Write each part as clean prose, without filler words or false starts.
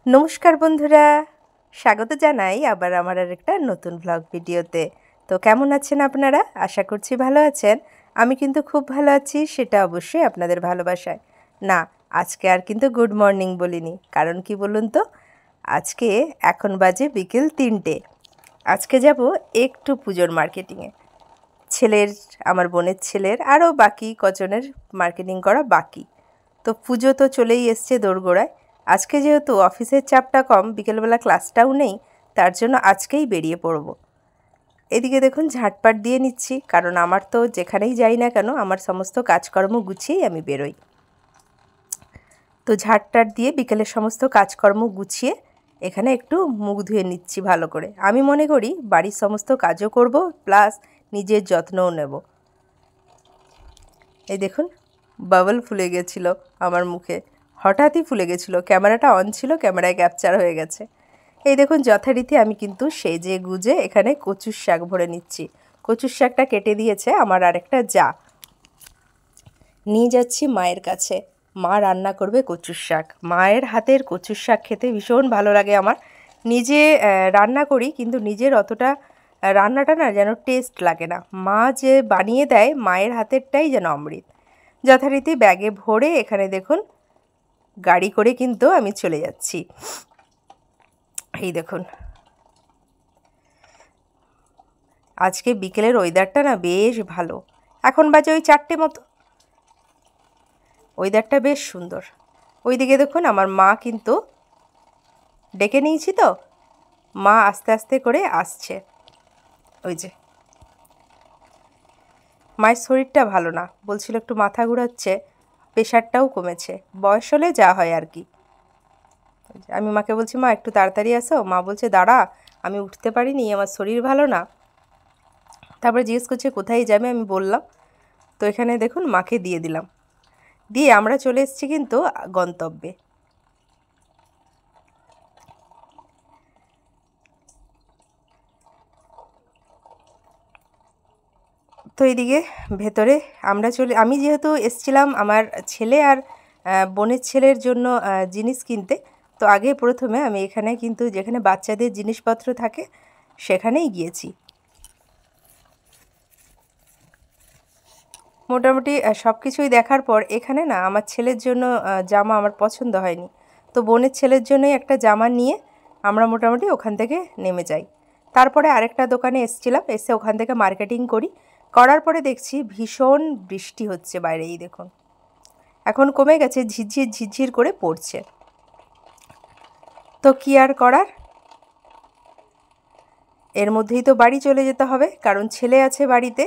নমস্কার বন্ধুরা, স্বাগত জানাই আবার আমার আরেকটা নতুন ব্লগ ভিডিওতে। তো কেমন আছেন আপনারা? আশা করছি ভালো আছেন। আমি কিন্তু খুব ভালো আছি, সেটা অবশ্যই আপনাদের ভালোবাসায়। না, আজকে আর কিন্তু গুড মর্নিং বলিনি, কারণ কি বলুন তো, আজকে এখন বাজে বিকেল 3টে। আজকে যাব একটু পুজোর মার্কেটিংয়ে। আমার বোনের ছেলের আরও বাকি কজনের মার্কেটিং করা বাকি। তো পুজো তো চলেই এসছে দোরগোড়ায়। আজকে যেহেতু অফিসের চাপটা কম, বিকেলবেলা ক্লাসটাও নেই, তার জন্য আজকেই বেরিয়ে পড়ব। এদিকে দেখুন ঝাটপাট দিয়ে নিচ্ছি, কারণ আমার তো যেখানেই যাই না কেন আমার সমস্ত কাজকর্ম গুছিয়েই আমি বেরোই। তো ঝাটটাট দিয়ে বিকেলের সমস্ত কাজকর্ম গুছিয়ে এখানে একটু মুখ ধুয়ে নিচ্ছি ভালো করে। আমি মনে করি বাড়ির সমস্ত কাজও করব, প্লাস নিজের যত্নও নেব। এই দেখুন, বাবল ফুলে গেছিল আমার মুখে, হঠাৎই ফুলে গেছিলো। ক্যামেরাটা অন ছিল, ক্যামেরায় ক্যাপচার হয়ে গেছে। এই দেখুন যথারীতি আমি কিন্তু সেজে গুজে এখানে কচুর শাক ভরে নিচ্ছি। কচুর শাকটা কেটে দিয়েছে আমার আরেকটা যা। নিয়ে যাচ্ছি মায়ের কাছে, মা রান্না করবে কচুর শাক। মায়ের হাতের কচুর শাক খেতে ভীষণ ভালো লাগে আমার। নিজে রান্না করি, কিন্তু নিজের অতটা রান্নাটা না যেন টেস্ট লাগে না। মা যে বানিয়ে দেয়, মায়ের হাতেরটাই যেন অমৃত। যথারীতি ব্যাগে ভরে এখানে দেখুন গাড়ি করে কিন্তু আমি চলে যাচ্ছি। এই দেখুন, আজকে বিকেলের ওয়েদারটা না বেশ ভালো। এখন বাজে ওই 4টে মতো, ওয়েদারটা বেশ সুন্দর। ওইদিকে দেখুন আমার মা কিন্তু ডেকে নিয়েছি, তো মা আস্তে আস্তে করে আসছে। ওই যে মায়ের শরীরটা ভালো না, বলছিল একটু মাথা ঘুরাচ্ছে, প্রেশারটাও কমেছে, বয়স হলে যা হয় আর কি। আমি মাকে বলছি, মা একটু তাড়াতাড়ি আসো। মা বলছে, দাঁড়া, আমি উঠতে পারিনি, আমার শরীর ভালো না। তারপরে জিজ্ঞেস করছে কোথায় যাবে, আমি বললাম। তো এখানে দেখুন মাকে দিয়ে দিলাম, দিয়ে আমরা চলে এসেছি কিন্তু গন্তব্যে। তো এইদিকে ভেতরে আমি যেহেতু এসছিলাম আমার ছেলে আর বোনের ছেলের জন্য জিনিস কিনতে, তো আগে প্রথমে আমি এখানে কিন্তু যেখানে বাচ্চাদের জিনিসপত্র থাকে সেখানেই গিয়েছি। মোটামুটি সব কিছুই দেখার পর এখানে না আমার ছেলের জন্য জামা আমার পছন্দ হয়নি, তো বোনের ছেলের জন্যই একটা জামা নিয়ে আমরা মোটামুটি ওখান থেকে নেমে যাই। তারপরে আরেকটা দোকানে এসছিলাম, এসে ওখান থেকে মার্কেটিং করার পরে দেখছি ভীষণ বৃষ্টি হচ্ছে বাইরে। এই দেখুন এখন কমে গেছে, ঝিরঝির ঝিরঝির করে পড়ছে। তো কি আর করার, এর মধ্যেই তো বাড়ি চলে যেতে হবে, কারণ ছেলে আছে বাড়িতে।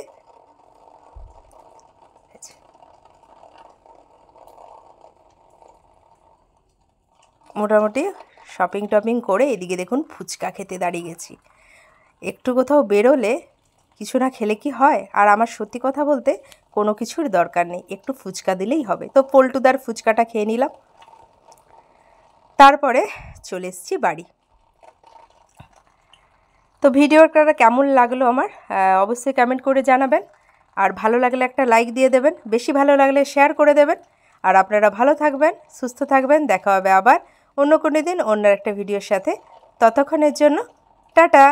মোটামুটি শপিং টপিং করে এদিকে দেখুন ফুচকা খেতে দাঁড়িয়ে গেছি। একটু কোথাও বেরোলে কিছু না খেলে কি হয়? আর আমার সত্যি কথা বলতে কোনো কিছুর দরকার নেই, একটু ফুচকা দিলেই হবে। তো পল্টুদার ফুচকাটা খেয়ে নিলাম, তারপরে চলে এসেছি বাড়ি। তো ভিডিওটা কেমন লাগলো আমার অবশ্যই কমেন্ট করে জানাবেন, আর ভালো লাগলে একটা লাইক দিয়ে দেবেন, বেশি ভালো লাগলে শেয়ার করে দেবেন। আর আপনারা ভালো থাকবেন, সুস্থ থাকবেন, দেখা হবে আবার অন্য কোনো দিন অন্য একটা ভিডিওর সাথে। ততক্ষণের জন্য টাটা।